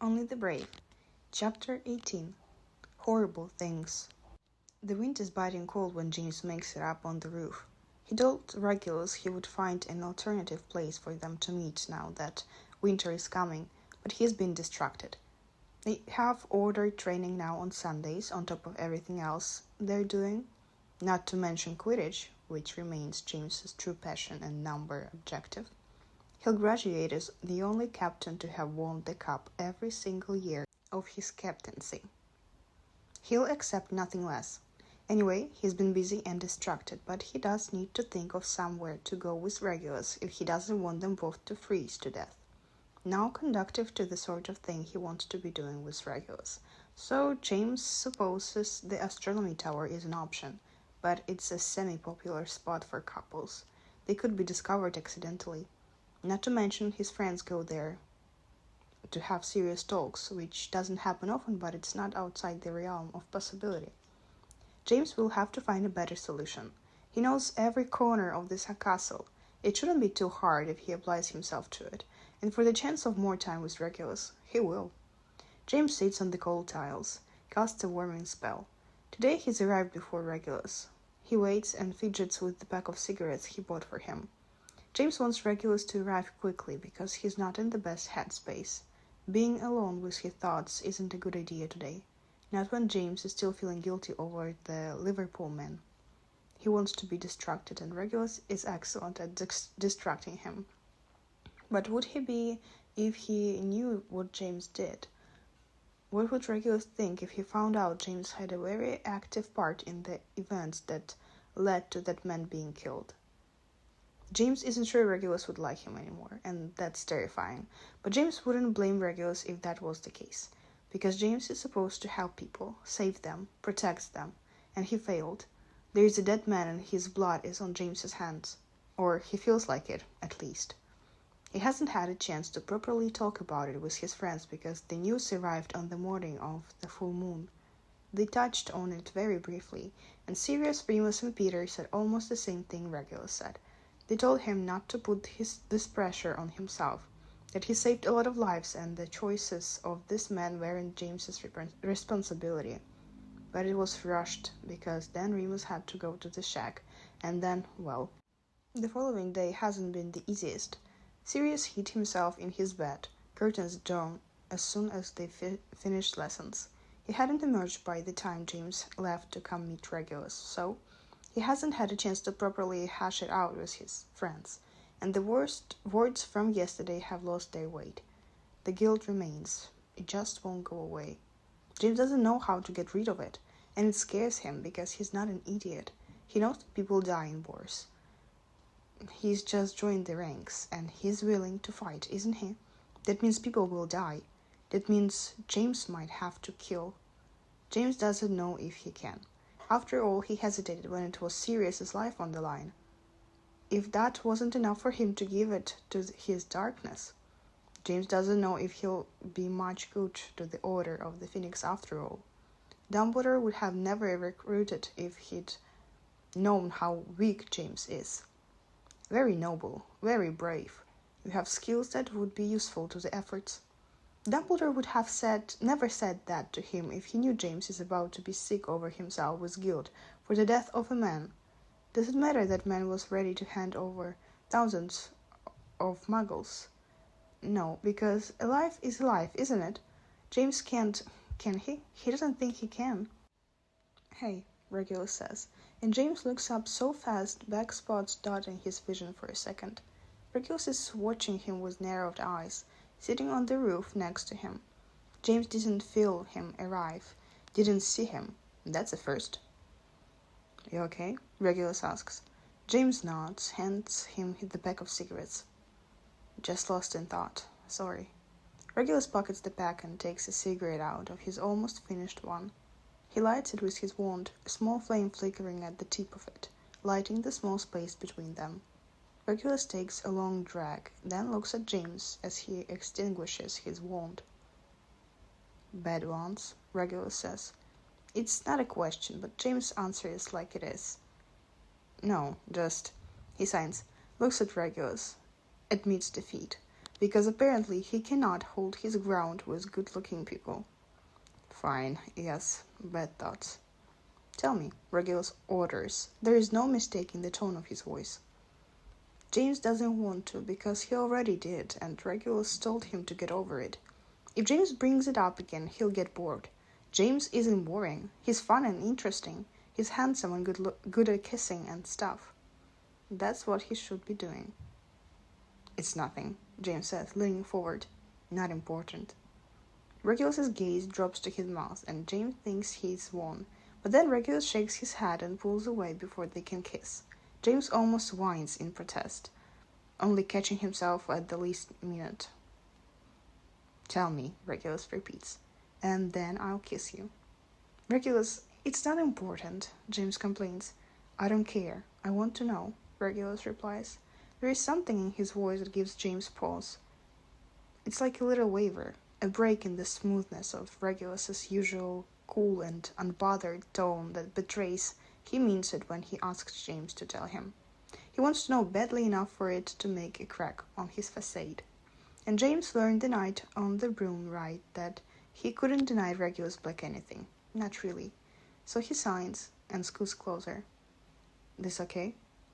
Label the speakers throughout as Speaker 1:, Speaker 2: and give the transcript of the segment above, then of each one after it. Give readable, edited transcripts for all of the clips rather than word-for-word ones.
Speaker 1: Only the Brave. Chapter 18. Horrible Things. The wind is biting cold when James makes it up on the roof. He told Regulus he would find an alternative place for them to meet now that winter is coming, but he's been distracted. They have ordered training now on Sundays on top of everything else they're doing, not to mention Quidditch, which remains James's true passion and number objective. He'll graduate as the only captain to have won the cup every single year of his captaincy. He'll accept nothing less. Anyway, he's been busy and distracted, but he does need to think of somewhere to go with Regulus if he doesn't want them both to freeze to death. Now conducive to the sort of thing he wants to be doing with Regulus. So James supposes the astronomy tower is an option, but it's a semi-popular spot for couples. They could be discovered accidentally. Not to mention his friends go there to have serious talks, which doesn't happen often, but it's not outside the realm of possibility. James will have to find a better solution. He knows every corner of this castle. It shouldn't be too hard if he applies himself to it, and for the chance of more time with Regulus, he will. James sits on the cold tiles, casts a warming spell. Today he's arrived before Regulus. He waits and fidgets with the pack of cigarettes he bought for him. James wants Regulus to arrive quickly because he's not in the best headspace. Being alone with his thoughts isn't a good idea today, not when James is still feeling guilty over the Liverpool man. He wants to be distracted, and Regulus is excellent at distracting him. But would he be if he knew what James did? What would Regulus think if he found out James had a very active part in the events that led to that man being killed? James isn't sure Regulus would like him anymore, and that's terrifying. But James wouldn't blame Regulus if that was the case, because James is supposed to help people, save them, protect them, and he failed. There is a dead man and his blood is on James's hands, or he feels like it, at least. He hasn't had a chance to properly talk about it with his friends because the news arrived on the morning of the full moon. They touched on it very briefly, and Sirius, Remus, and Peter said almost the same thing Regulus said. They told him not to put this pressure on himself, that he saved a lot of lives and the choices of this man weren't James's responsibility. But it was rushed, because then Remus had to go to the shack, and then, well, the following day hasn't been the easiest. Sirius hid himself in his bed, curtains drawn, as soon as they finished lessons. He hadn't emerged by the time James left to come meet Regulus, so he hasn't had a chance to properly hash it out with his friends, and the worst words from yesterday have lost their weight. The guilt remains. It just won't go away. James doesn't know how to get rid of it, and it scares him because he's not an idiot. He knows that people die in wars. He's just joined the ranks, and he's willing to fight, isn't he? That means people will die. That means James might have to kill. James doesn't know if he can. After all, he hesitated when it was Sirius's life on the line. If that wasn't enough for him to give it to his darkness. James doesn't know if he'll be much good to the Order of the Phoenix after all. Dumbledore would have never recruited if he'd known how weak James is. Very noble, very brave. You have skills that would be useful to the efforts. Dumbledore would have never said that to him if he knew James is about to be sick over himself with guilt for the death of a man. Does it matter that man was ready to hand over thousands of muggles? No, because a life is a life, isn't it? James can't, can he? He doesn't think he can. Hey, Regulus says, and James looks up so fast, black spots dotting his vision for a second. Regulus is watching him with narrowed eyes, sitting on the roof next to him. James didn't feel him arrive, didn't see him. That's a first. You okay? Regulus asks. James nods, hands him the pack of cigarettes. Just lost in thought. Sorry. Regulus pockets the pack and takes a cigarette out of his almost finished one. He lights it with his wand, a small flame flickering at the tip of it, lighting the small space between them. Regulus takes a long drag, then looks at James as he extinguishes his wand. Bad ones, Regulus says. It's not a question, but James answers like it is. No, just, he signs, looks at Regulus, admits defeat. because apparently he cannot hold his ground with good-looking people. Fine, yes, bad thoughts. Tell me, Regulus orders. There is no mistaking the tone of his voice. James doesn't want to because he already did, and Regulus told him to get over it. If James brings it up again, he'll get bored. James isn't boring. He's fun and interesting. He's handsome and good at kissing and stuff. That's what he should be doing. It's nothing, James says, leaning forward. Not important. Regulus's gaze drops to his mouth, and James thinks he's won. But then Regulus shakes his head and pulls away before they can kiss. James almost whines in protest, only catching himself at the least minute. Tell me, Regulus repeats, and then I'll kiss you. Regulus, it's not important, James complains. I don't care. I want to know, Regulus replies. There is something in his voice that gives James pause. It's like a little waver, a break in the smoothness of Regulus's usual cool and unbothered tone that betrays he means it when he asks James to tell him. He wants to know badly enough for it to make a crack on his facade. And James learned the night on the broom ride that he couldn't deny Regulus Black anything. Not really. So he signs and scoots closer. This okay?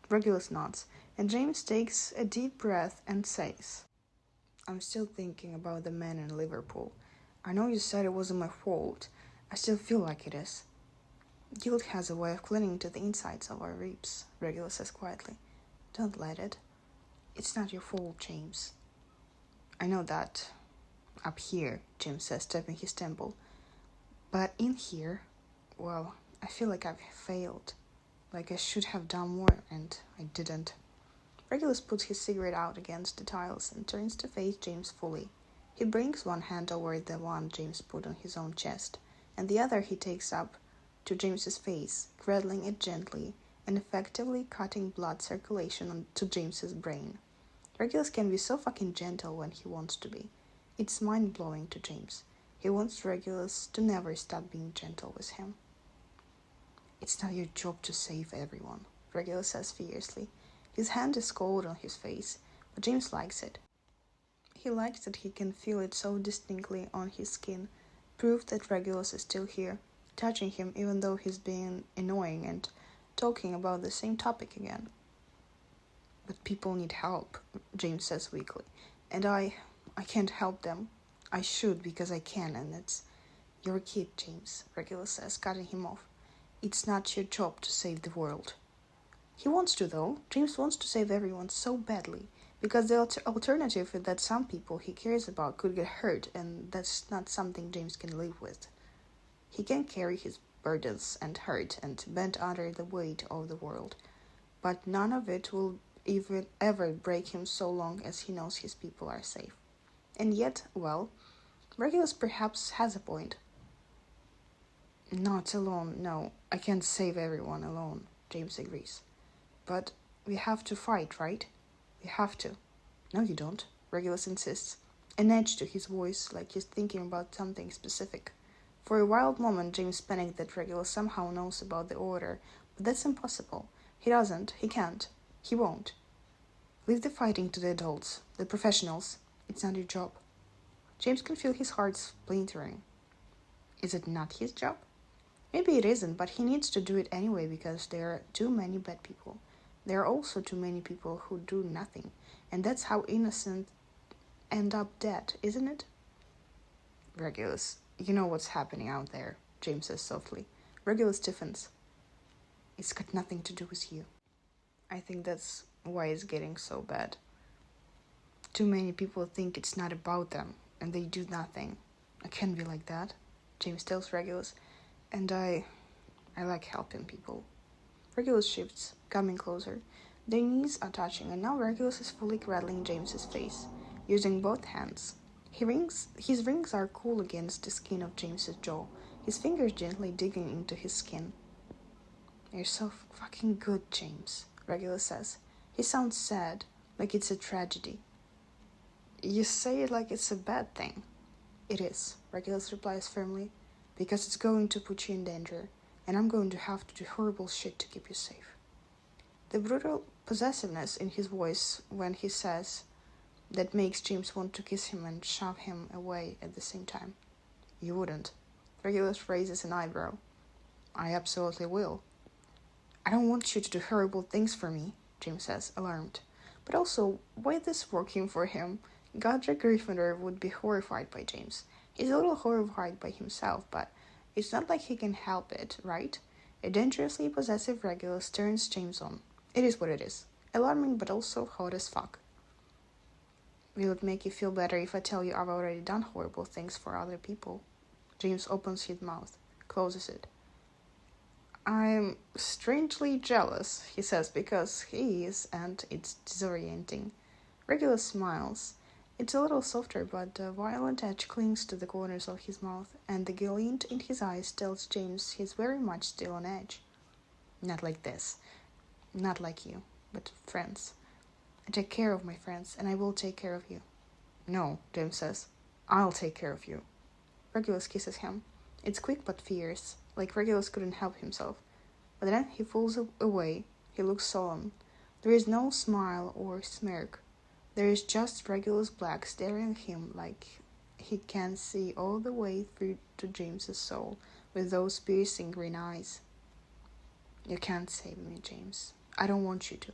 Speaker 1: Regulus nods, and James takes a deep breath and says, I'm still thinking about the man in Liverpool. I know you said it wasn't my fault. I still feel like it is. Guilt has a way of clinging to the insides of our ribs, Regulus says quietly. Don't let it. It's not your fault, James. I know that. Up here, James says, tapping his temple. But in here, well, I feel like I've failed. Like I should have done more, and I didn't. Regulus puts his cigarette out against the tiles and turns to face James fully. He brings one hand over the one James put on his own chest, and the other he takes up to James's face, cradling it gently and effectively cutting blood circulation to James's brain. Regulus can be so fucking gentle when he wants to be. It's mind-blowing to James. He wants Regulus to never stop being gentle with him. It's not your job to save everyone, Regulus says fiercely. His hand is cold on his face, but James likes it. He likes that he can feel it so distinctly on his skin, proof that Regulus is still here, touching him even though he's being annoying and talking about the same topic again. But people need help, James says weakly, and I can't help them. I should because I can, and it's... You're a kid, James, Regulus says, cutting him off. It's not your job to save the world. He wants to, though. James wants to save everyone so badly, because the alternative is that some people he cares about could get hurt, and that's not something James can live with. He can carry his burdens and hurt and bend under the weight of the world, but none of it will even ever break him so long as he knows his people are safe. And yet, well, Regulus perhaps has a point. Not alone, no. I can't save everyone alone, James agrees. But we have to fight, right? We have to. No, you don't, Regulus insists, an edge to his voice like he's thinking about something specific. For a wild moment, James panicked that Regulus somehow knows about the order, but that's impossible. He doesn't, he can't, he won't. Leave the fighting to the adults, the professionals. It's not your job. James can feel his heart splintering. Is it not his job? Maybe it isn't, but he needs to do it anyway because there are too many bad people. There are also too many people who do nothing, and that's how innocent end up dead, isn't it? Regulus, you know what's happening out there, James says softly. Regulus stiffens. It's got nothing to do with you. I think that's why it's getting so bad. Too many people think it's not about them, and they do nothing. I can't be like that, James tells Regulus, and I like helping people. Regulus shifts, coming closer. Their knees are touching, and now Regulus is fully cradling James's face, using both hands. His rings are cool against the skin of James's jaw, his fingers gently digging into his skin. You're so fucking good, James, Regulus says. He sounds sad, like it's a tragedy. You say it like it's a bad thing. It is, Regulus replies firmly, because it's going to put you in danger, and I'm going to have to do horrible shit to keep you safe. The brutal possessiveness in his voice when he says, that makes James want to kiss him and shove him away at the same time. You wouldn't. Regulus raises an eyebrow. I absolutely will. I don't want you to do horrible things for me, James says, alarmed. But also, why is this working for him? Godric Gryffindor would be horrified by James. He's a little horrified by himself, but it's not like he can help it, right? A dangerously possessive Regulus turns James on. It is what it is. Alarming, but also hot as fuck. Will it make you feel better if I tell you I've already done horrible things for other people? James opens his mouth, closes it. I'm strangely jealous, he says, because he is, and it's disorienting. Regulus smiles. It's a little softer, but the violent edge clings to the corners of his mouth, and the glint in his eyes tells James he's very much still on edge. Not like this. Not like you, but friends. I take care of my friends, and I will take care of you. No, James says. I'll take care of you. Regulus kisses him. It's quick but fierce, like Regulus couldn't help himself. But then he pulls away. He looks solemn. There is no smile or smirk. There is just Regulus Black staring at him like he can see all the way through to James's soul with those piercing green eyes. You can't save me, James. I don't want you to.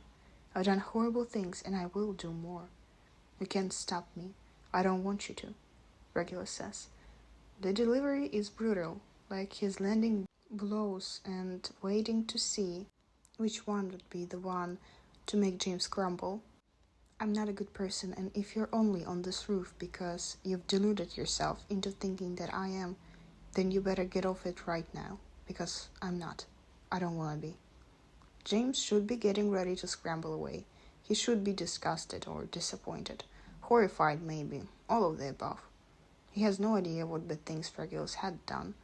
Speaker 1: I've done horrible things and I will do more. You can't stop me. I don't want you to, Regulus says. The delivery is brutal, like he's landing blows and waiting to see which one would be the one to make James crumble. I'm not a good person, and if you're only on this roof because you've deluded yourself into thinking that I am, then you better get off it right now, because I'm not. I don't want to be. James should be getting ready to scramble away. He should be disgusted or disappointed, horrified maybe, all of the above. He has no idea what the things Regulus had done,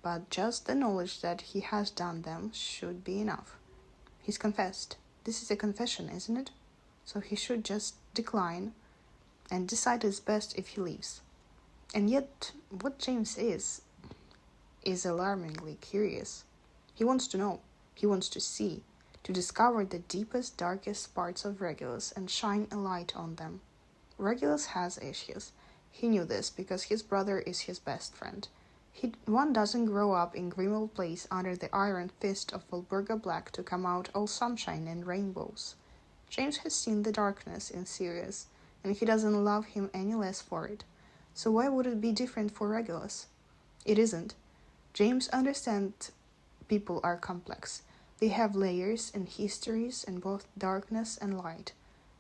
Speaker 1: but just the knowledge that he has done them should be enough. He's confessed. This is a confession, isn't it? So he should just decline and decide it's best if he leaves. And yet, what James is alarmingly curious. He wants to know. He wants to see, to discover the deepest, darkest parts of Regulus and shine a light on them. Regulus has issues. He knew this because his brother is his best friend. One doesn't grow up in Grimmauld Place under the iron fist of Walburga Black to come out all sunshine and rainbows. James has seen the darkness in Sirius, and he doesn't love him any less for it. So why would it be different for Regulus? It isn't. James understands people are complex. They have layers and histories and both darkness and light.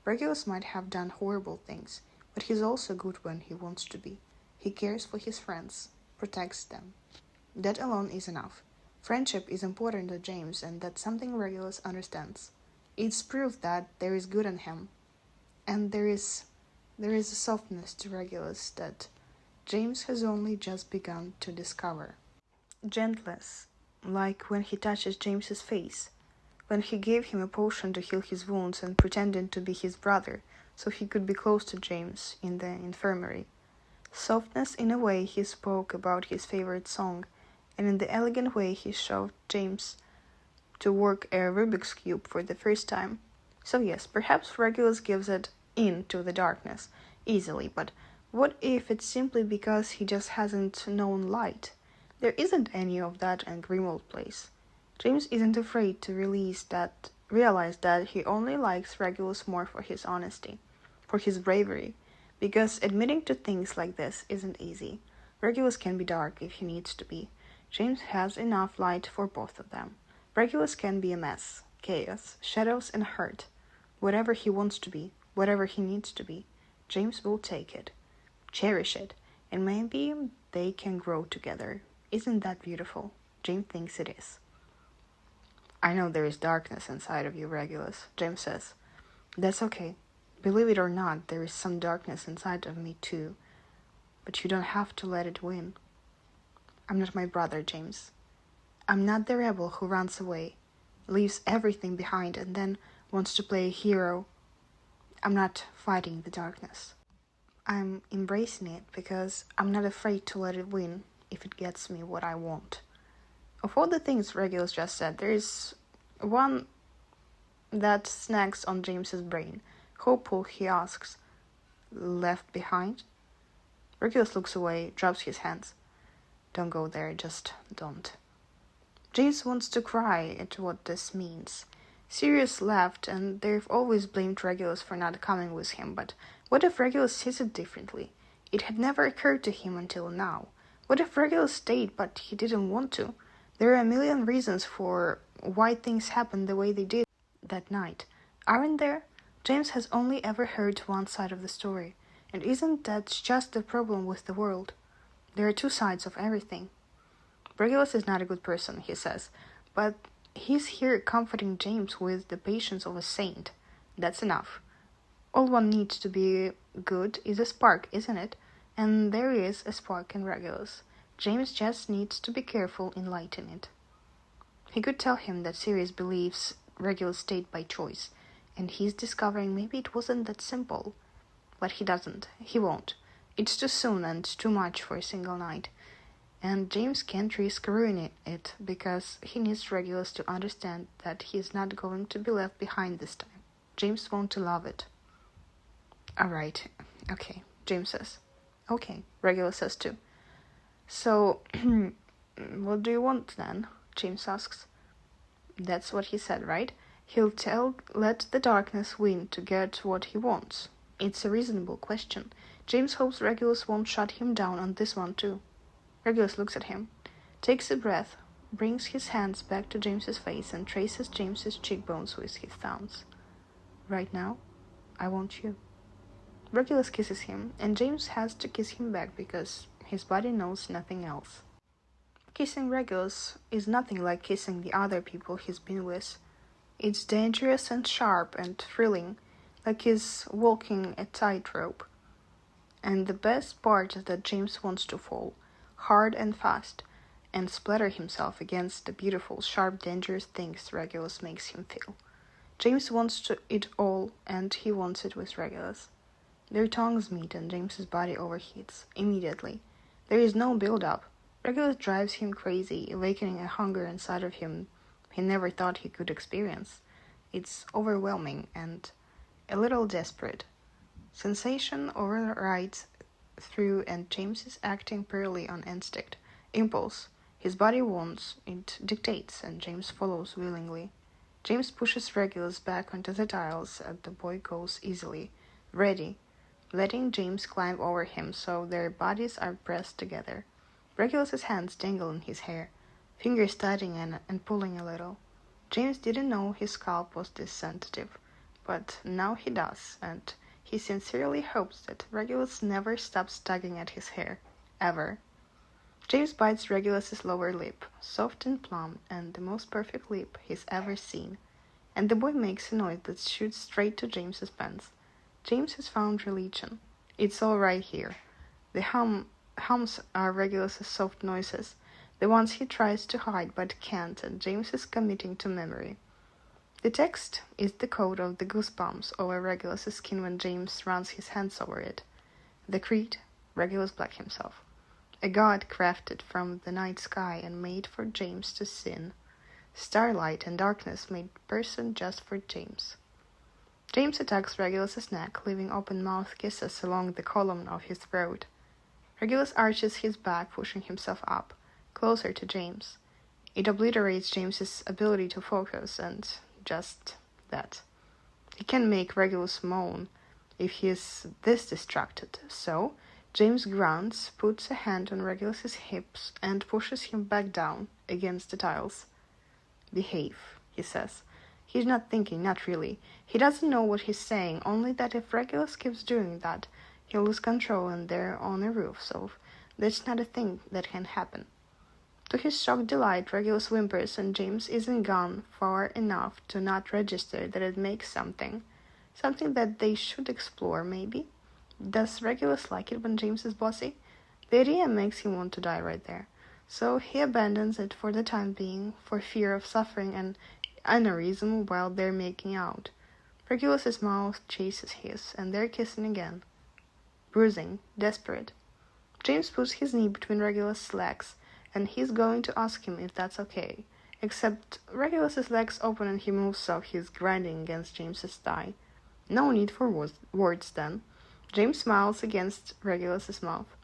Speaker 1: Regulus might have done horrible things, but he's also good when he wants to be. He cares for his friends, protects them. That alone is enough. Friendship is important to James, and that's something Regulus understands. It's proof that there is good in him, and there is a softness to Regulus that James has only just begun to discover. Gentleness, like when he touches James's face, when he gave him a potion to heal his wounds and pretended to be his brother so he could be close to James in the infirmary. Softness in a way he spoke about his favorite song, and in the elegant way he showed James to work a Rubik's Cube for the first time. So yes, perhaps Regulus gives it in to the darkness easily, but what if it's simply because he just hasn't known light? There isn't any of that in Grimmauld Place. James isn't afraid to realize that he only likes Regulus more for his honesty, for his bravery, because admitting to things like this isn't easy. Regulus can be dark if he needs to be. James has enough light for both of them. Regulus can be a mess, chaos, shadows, and hurt. Whatever he wants to be, whatever he needs to be, James will take it, cherish it, and maybe they can grow together. Isn't that beautiful? James thinks it is. I know there is darkness inside of you, Regulus, James says. That's okay. Believe it or not, there is some darkness inside of me too. But you don't have to let it win. I'm not my brother, James. I'm not the rebel who runs away, leaves everything behind, and then wants to play a hero. I'm not fighting the darkness. I'm embracing it because I'm not afraid to let it win if it gets me what I want. Of all the things Regulus just said, there is one that snags on James's brain. Hopeful, he asks, left behind? Regulus looks away, drops his hands. Don't go there, just don't. James wants to cry at what this means. Sirius laughed, and they've always blamed Regulus for not coming with him, but what if Regulus sees it differently? It had never occurred to him until now. What if Regulus stayed, but he didn't want to? There are a million reasons for why things happened the way they did that night, aren't there? James has only ever heard one side of the story, and isn't that just the problem with the world? There are two sides of everything. Regulus is not a good person, he says, but he's here comforting James with the patience of a saint. That's enough. All one needs to be good is a spark, isn't it? And there is a spark in Regulus. James just needs to be careful in lighting it. He could tell him that Sirius believes Regulus stayed by choice, and he's discovering maybe it wasn't that simple. But he doesn't. He won't. It's too soon and too much for a single night. And James can't risk ruining it because he needs Regulus to understand that he's not going to be left behind this time. James won't love it. Alright, okay, James says. Okay, Regulus says too. So, what do you want then? James asks. That's what he said, right? He'll let the darkness win to get what he wants. It's a reasonable question. James hopes Regulus won't shut him down on this one too. Regulus looks at him, takes a breath, brings his hands back to James's face and traces James's cheekbones with his thumbs. Right now, I want you. Regulus kisses him, and James has to kiss him back because his body knows nothing else. Kissing Regulus is nothing like kissing the other people he's been with. It's dangerous and sharp and thrilling, like he's walking a tightrope. And the best part is that James wants to fall, hard and fast, and splatter himself against the beautiful, sharp, dangerous things Regulus makes him feel. James wants it all, and he wants it with Regulus. Their tongues meet, and James's body overheats immediately. There is no build-up. Regulus drives him crazy, awakening a hunger inside of him he never thought he could experience. It's overwhelming and a little desperate. Sensation overrides through, and James is acting purely on instinct, impulse. His body wants, it dictates, and James follows willingly. James pushes Regulus back onto the tiles, and the boy goes easily, ready, letting James climb over him so their bodies are pressed together. Regulus's hands dangle in his hair, fingers tightening and pulling a little. James didn't know his scalp was this sensitive, but now he does, and he sincerely hopes that Regulus never stops tugging at his hair, ever. James bites Regulus's lower lip, soft and plump, and the most perfect lip he's ever seen, and the boy makes a noise that shoots straight to James's pants. James has found religion. It's all right here. The hums are Regulus's soft noises, the ones he tries to hide but can't, and James is committing to memory. The text is the code of the goosebumps over Regulus's skin when James runs his hands over it. The creed, Regulus Black himself. A god crafted from the night sky and made for James to sin. Starlight and darkness made person just for James. James attacks Regulus's neck, leaving open-mouthed kisses along the column of his throat. Regulus arches his back, pushing himself up, closer to James. It obliterates James's ability to focus, and just that. He can make Regulus moan if he is this distracted, so James grunts, puts a hand on Regulus's hips, and pushes him back down against the tiles. Behave, he says. He's not thinking, not really. He doesn't know what he's saying, only that if Regulus keeps doing that, he'll lose control and they're on a roof, so that's not a thing that can happen. To his shocked delight, Regulus whimpers, and James isn't gone far enough to not register that it makes something that they should explore, maybe. Does Regulus like it when James is bossy? The idea makes him want to die right there, so he abandons it for the time being, for fear of suffering an aneurysm while they're making out. Regulus's mouth chases his, and they're kissing again. Bruising, desperate. James puts his knee between Regulus's legs, and he's going to ask him if that's okay, except Regulus's legs open and he moves so he's grinding against James's thigh. No need for words then. James smiles against Regulus's mouth.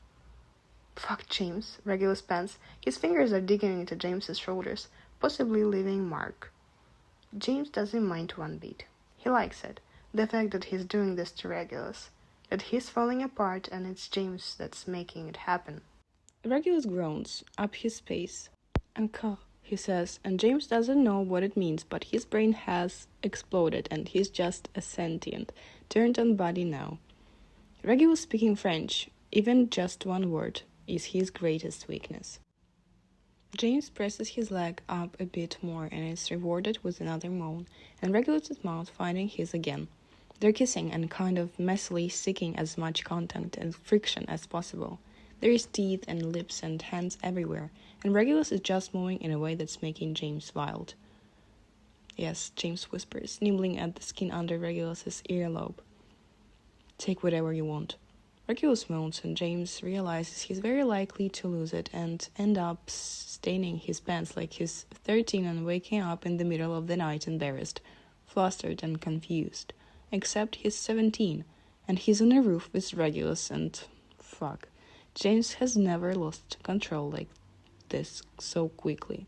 Speaker 1: Fuck James, Regulus pants. His fingers are digging into James's shoulders, possibly leaving a mark. James doesn't mind one bit. He likes it. The fact that he's doing this to Regulus. That he's falling apart and it's James that's making it happen. Regulus groans up his pace. Encore, he says, and James doesn't know what it means, but his brain has exploded and he's just a sentient, turned-on body now. Regulus speaking French, even just one word, is his greatest weakness. James presses his leg up a bit more and is rewarded with another moan, and Regulus's mouth finding his again. They're kissing and kind of messily seeking as much contact and friction as possible. There is teeth and lips and hands everywhere, and Regulus is just moving in a way that's making James wild. Yes, James whispers, nibbling at the skin under Regulus's earlobe. Take whatever you want. Regulus moans, and James realizes he's very likely to lose it and end up staining his pants like he's 13 and waking up in the middle of the night embarrassed, flustered and confused. Except he's 17, and he's on a roof with Regulus and... fuck. James has never lost control like this so quickly.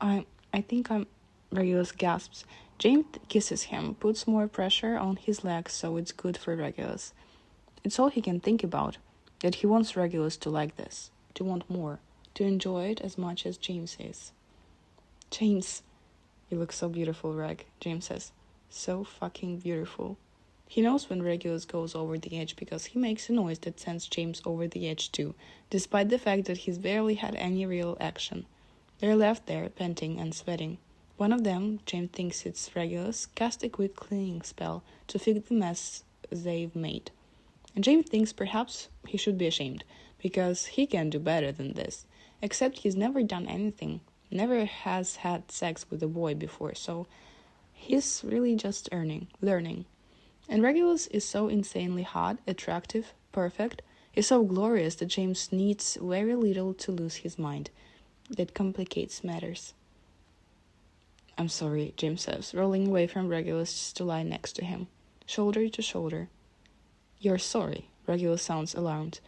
Speaker 1: I think I'm... Regulus gasps. James kisses him, puts more pressure on his legs so it's good for Regulus. It's all he can think about, that he wants Regulus to like this, to want more, to enjoy it as much as James is. James, you look so beautiful, Reg, James says. So fucking beautiful. He knows when Regulus goes over the edge because he makes a noise that sends James over the edge too, despite the fact that he's barely had any real action. They're left there, panting and sweating. One of them, James thinks it's Regulus, casts a quick cleaning spell to fix the mess they've made. And James thinks perhaps he should be ashamed, because he can do better than this. Except he's never done anything, never has had sex with a boy before, so he's really just learning. And Regulus is so insanely hot, attractive, perfect, is so glorious that James needs very little to lose his mind. That complicates matters. I'm sorry, James says, rolling away from Regulus just to lie next to him, shoulder to shoulder. You're sorry, Regulus sounds alarmed.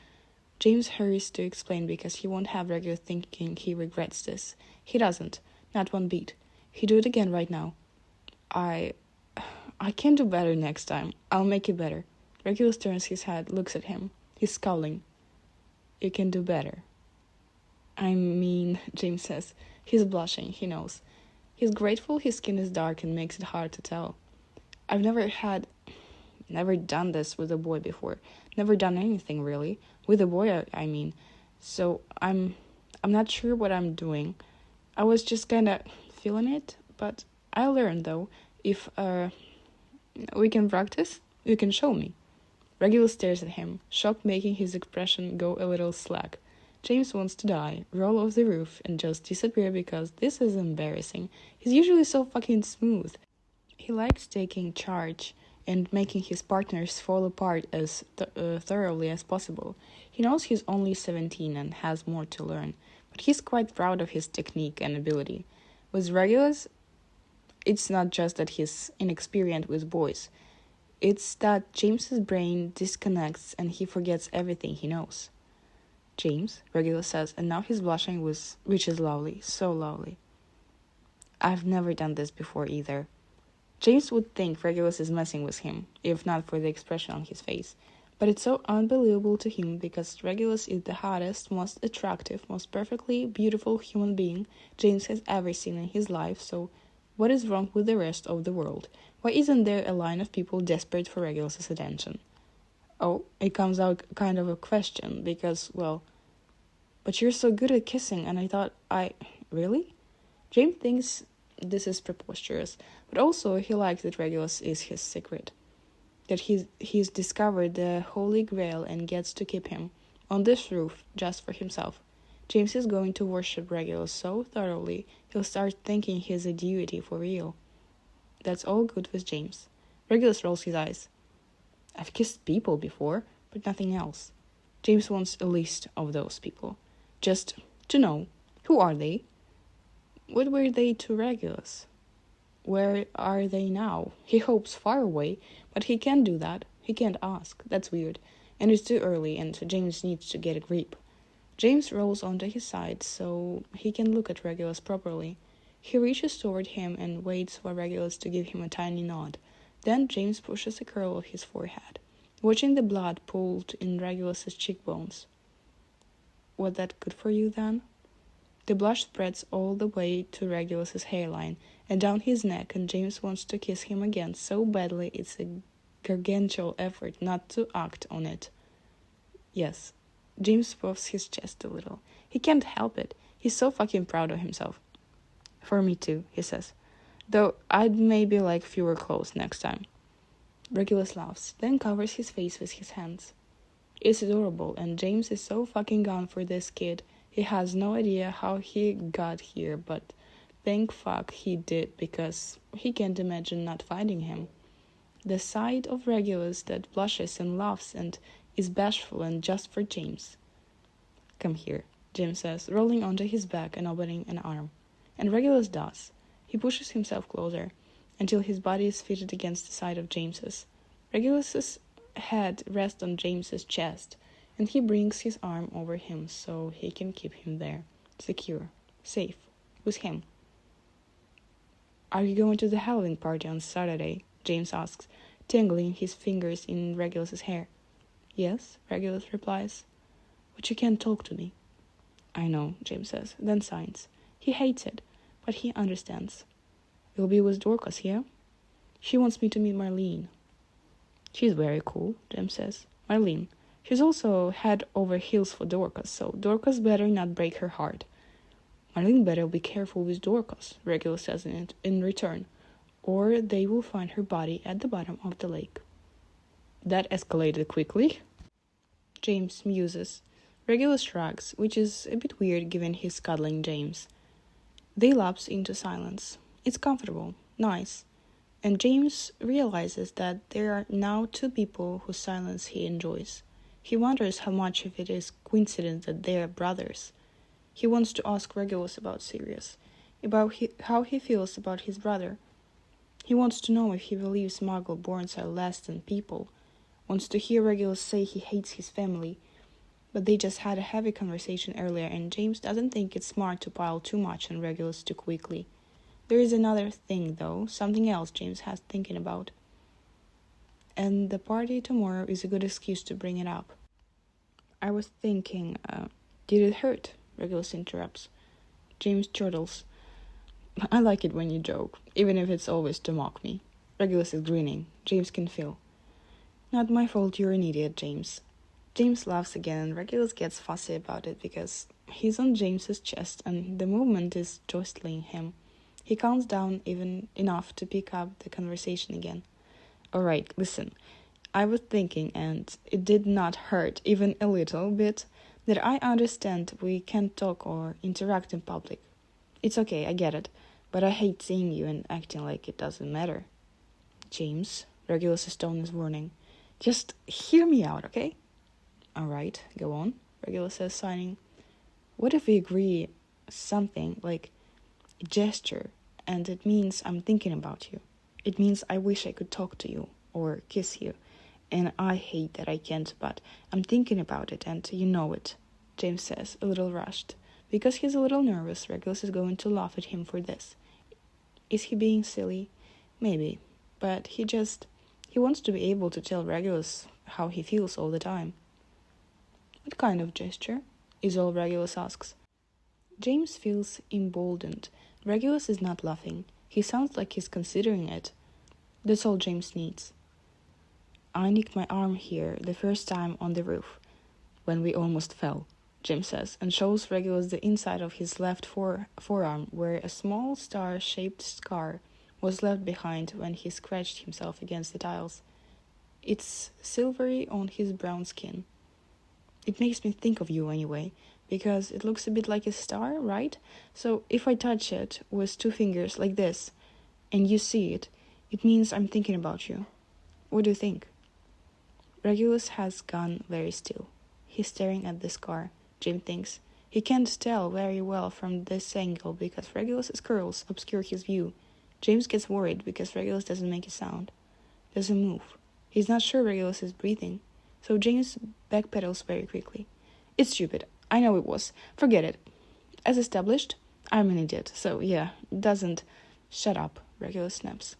Speaker 1: James hurries to explain because he won't have Regulus thinking he regrets this. He doesn't, not one bit. He'll do it again right now. I can do better next time. I'll make it better. Regulus turns his head, looks at him. He's scowling. You can do better. I mean, James says. He's blushing, he knows. He's grateful his skin is dark and makes it hard to tell. I've never done this with a boy before. Never done anything, really. With a boy, I mean. So I'm not sure what I'm doing. I was just kinda feeling it, but I'll learn, though. If, we can practice, you can show me. Regulus stares at him, shock making his expression go a little slack. James wants to die, roll off the roof, and just disappear because this is embarrassing. He's usually so fucking smooth. He likes taking charge and making his partners fall apart as thoroughly as possible. He knows he's only 17 and has more to learn, but he's quite proud of his technique and ability. With Regulus, it's not just that he's inexperienced with boys. It's that James's brain disconnects and he forgets everything he knows. James, Regulus says, and now he's blushing, which is lovely, so lovely. I've never done this before either. James would think Regulus is messing with him, if not for the expression on his face. But it's so unbelievable to him because Regulus is the hottest, most attractive, most perfectly beautiful human being James has ever seen in his life, so what is wrong with the rest of the world? Why isn't there a line of people desperate for Regulus's attention? Oh, it comes out kind of a question, because, well, but you're so good at kissing, and I thought really? James thinks this is preposterous, but also he likes that Regulus is his secret. That he's discovered the Holy Grail and gets to keep him on this roof just for himself. James is going to worship Regulus so thoroughly, he'll start thinking he's a deity for real. That's all good with James. Regulus rolls his eyes. I've kissed people before, but nothing else. James wants a list of those people. Just to know, who are they? What were they to Regulus? Where are they now? He hopes far away, but he can't do that. He can't ask. That's weird. And it's too early, and James needs to get a grip. James rolls onto his side so he can look at Regulus properly. He reaches toward him and waits for Regulus to give him a tiny nod. Then James pushes a curl of his forehead, watching the blood pooled in Regulus's cheekbones. Was that good for you, then? The blush spreads all the way to Regulus's hairline and down his neck, and James wants to kiss him again so badly it's a gargantuan effort not to act on it. Yes. James puffs his chest a little. He can't help it. He's so fucking proud of himself. For me too, he says. Though I'd maybe like fewer clothes next time. Regulus laughs, then covers his face with his hands. It's adorable, and James is so fucking gone for this kid. He has no idea how he got here, but thank fuck he did, because he can't imagine not finding him. The sight of Regulus that blushes and laughs and is bashful and just for James. Come here, James says, rolling onto his back and opening an arm. And Regulus does. He pushes himself closer, until his body is fitted against the side of James's. Regulus's head rests on James's chest, and he brings his arm over him so he can keep him there, secure, safe, with him. Are you going to the Halloween party on Saturday? James asks, tangling his fingers in Regulus's hair. Yes, Regulus replies. But you can't talk to me. I know, James says, then signs. He hates it, but he understands. You'll be with Dorcas, yeah? She wants me to meet Marlene. She's very cool, James says. Marlene. She's also head over heels for Dorcas, so Dorcas better not break her heart. Marlene better be careful with Dorcas, Regulus says in return, or they will find her body at the bottom of the lake. That escalated quickly. James muses. Regulus shrugs, which is a bit weird given his cuddling James. They lapse into silence. It's comfortable, nice, and James realizes that there are now two people whose silence he enjoys. He wonders how much of it is coincidence that they are brothers. He wants to ask Regulus about Sirius, about how he feels about his brother. He wants to know if he believes Muggle-borns are less than people, wants to hear Regulus say he hates his family, but they just had a heavy conversation earlier, and James doesn't think it's smart to pile too much on Regulus too quickly. There is another thing, though, something else James has thinking about. And the party tomorrow is a good excuse to bring it up. I was thinking, did it hurt? Regulus interrupts. James chortles. I like it when you joke, even if it's always to mock me. Regulus is grinning. James can feel. Not my fault you're an idiot, James. James laughs again, and Regulus gets fussy about it because he's on James's chest and the movement is jostling him. He calms down even enough to pick up the conversation again. Alright, listen. I was thinking, and it did not hurt even a little bit, that I understand we can't talk or interact in public. It's okay, I get it, but I hate seeing you and acting like it doesn't matter. James, Regulus' tone is warning. Just hear me out, okay? Alright, go on, Regulus says, signing. What if we agree something like a gesture, and it means I'm thinking about you? It means I wish I could talk to you or kiss you, and I hate that I can't, but I'm thinking about it, and you know it, James says, a little rushed. Because he's a little nervous, Regulus is going to laugh at him for this. Is he being silly? Maybe, but he wants to be able to tell Regulus how he feels all the time. What kind of gesture? Is all Regulus asks. James feels emboldened. Regulus is not laughing. He sounds like he's considering it. That's all James needs. I nicked my arm here the first time on the roof, when we almost fell, James says, and shows Regulus the inside of his left forearm, where a small star-shaped scar was left behind when he scratched himself against the tiles. It's silvery on his brown skin. It makes me think of you anyway, because it looks a bit like a star, right? So if I touch it with 2 fingers like this, and you see it, it means I'm thinking about you. What do you think? Regulus has gone very still. He's staring at the scar, Jim thinks. He can't tell very well from this angle because Regulus's curls obscure his view. James gets worried because Regulus doesn't make a sound, doesn't move. He's not sure Regulus is breathing, so James backpedals very quickly. It's stupid. I know it was. Forget it. As established, I'm an idiot, so yeah, doesn't. Shut up, Regulus snaps.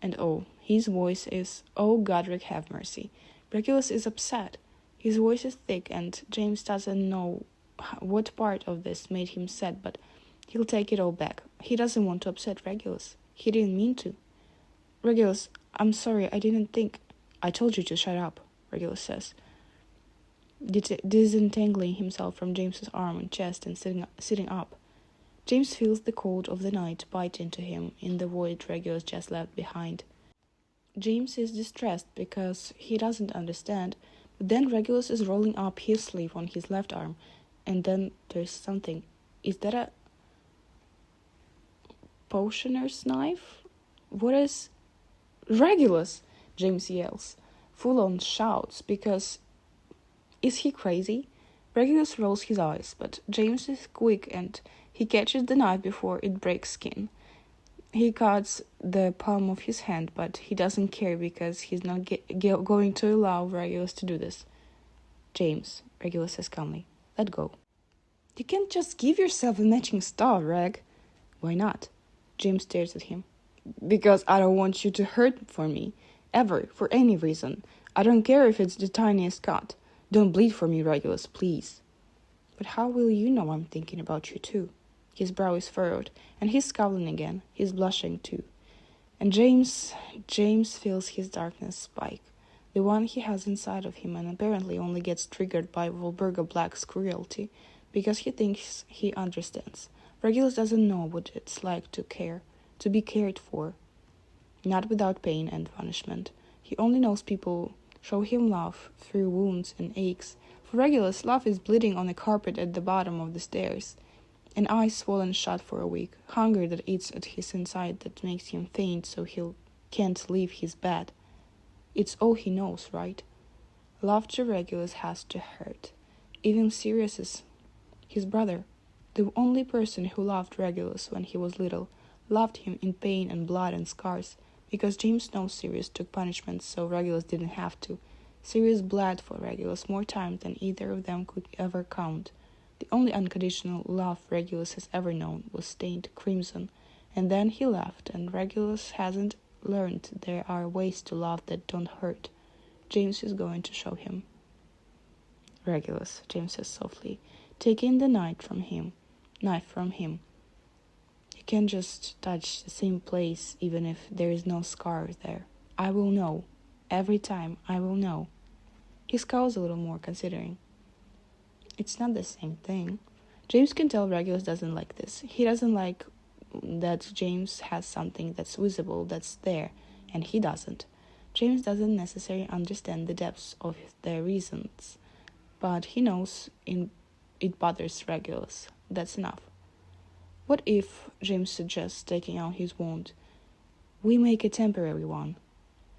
Speaker 1: And oh, his voice is, oh Godric have mercy. Regulus is upset. His voice is thick and James doesn't know what part of this made him sad, but he'll take it all back. He doesn't want to upset Regulus. He didn't mean to. Regulus, I'm sorry, I didn't think. I told you to shut up, Regulus says, disentangling himself from James's arm and chest and sitting up. James feels the cold of the night bite into him in the void Regulus just left behind. James is distressed because he doesn't understand, but then Regulus is rolling up his sleeve on his left arm, and then there's something. Is that a potioner's knife? What is... Regulus! James yells, full-on shouts, because... Is he crazy? Regulus rolls his eyes, but James is quick and he catches the knife before it breaks skin. He cuts the palm of his hand, but he doesn't care because he's not going to allow Regulus to do this. James, Regulus says calmly, let go. You can't just give yourself a matching star, Reg. Why not? James stares at him. Because I don't want you to hurt for me. Ever, for any reason. I don't care if it's the tiniest cut. Don't bleed for me, Regulus, please. But how will you know I'm thinking about you too? His brow is furrowed, and he's scowling again. He's blushing too. And James feels his darkness spike, the one he has inside of him, and apparently only gets triggered by Volburga Black's cruelty, because he thinks he understands. Regulus doesn't know what it's like to care, to be cared for. Not without pain and punishment. He only knows people show him love through wounds and aches. For Regulus, love is bleeding on the carpet at the bottom of the stairs. An eye swollen shut for a week, hunger that eats at his inside that makes him faint so he can't leave his bed. It's all he knows, right? Love to Regulus has to hurt. Even Sirius is his brother, the only person who loved Regulus when he was little, loved him in pain and blood and scars, because James knows Sirius took punishment so Regulus didn't have to. Sirius bled for Regulus more times than either of them could ever count. The only unconditional love Regulus has ever known was stained crimson, and then he left, and Regulus hasn't learned there are ways to love that don't hurt. James is going to show him. Regulus, James says softly, taking the knife from him. You can't just touch the same place even if there is no scar there. I will know. Every time I will know. He scowls a little more, considering. It's not the same thing. James can tell Regulus doesn't like this. He doesn't like that James has something that's visible, that's there, and he doesn't. James doesn't necessarily understand the depths of their reasons, but he knows it bothers Regulus. That's enough. What if, James suggests, taking out his wound, we make a temporary one,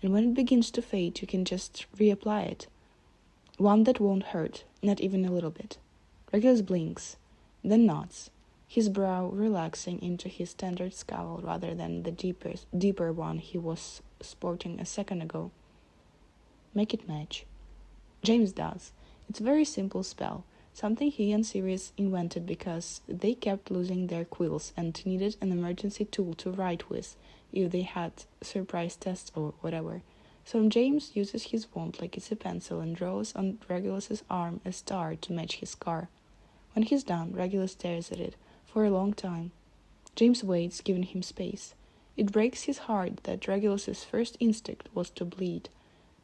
Speaker 1: and when it begins to fade, you can just reapply it. One that won't hurt, not even a little bit. Regulus blinks, then nods, his brow relaxing into his standard scowl rather than the deeper one he was sporting a second ago. Make it match. James does. It's a very simple spell, something he and Sirius invented because they kept losing their quills and needed an emergency tool to write with if they had surprise tests or whatever. So James uses his wand like it's a pencil and draws on Regulus's arm a star to match his scar. When he's done, Regulus stares at it for a long time. James waits, giving him space. It breaks his heart that Regulus's first instinct was to bleed,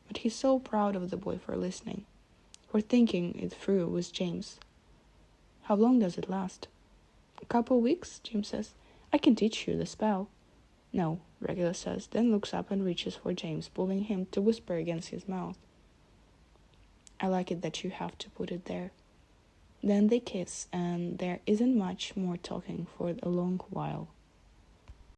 Speaker 1: but he's so proud of the boy for listening, for thinking it through with James. How long does it last? A couple weeks, James says. I can teach you the spell. No, Regulus says, then looks up and reaches for James, pulling him to whisper against his mouth. I like it that you have to put it there. Then they kiss, and there isn't much more talking for a long while.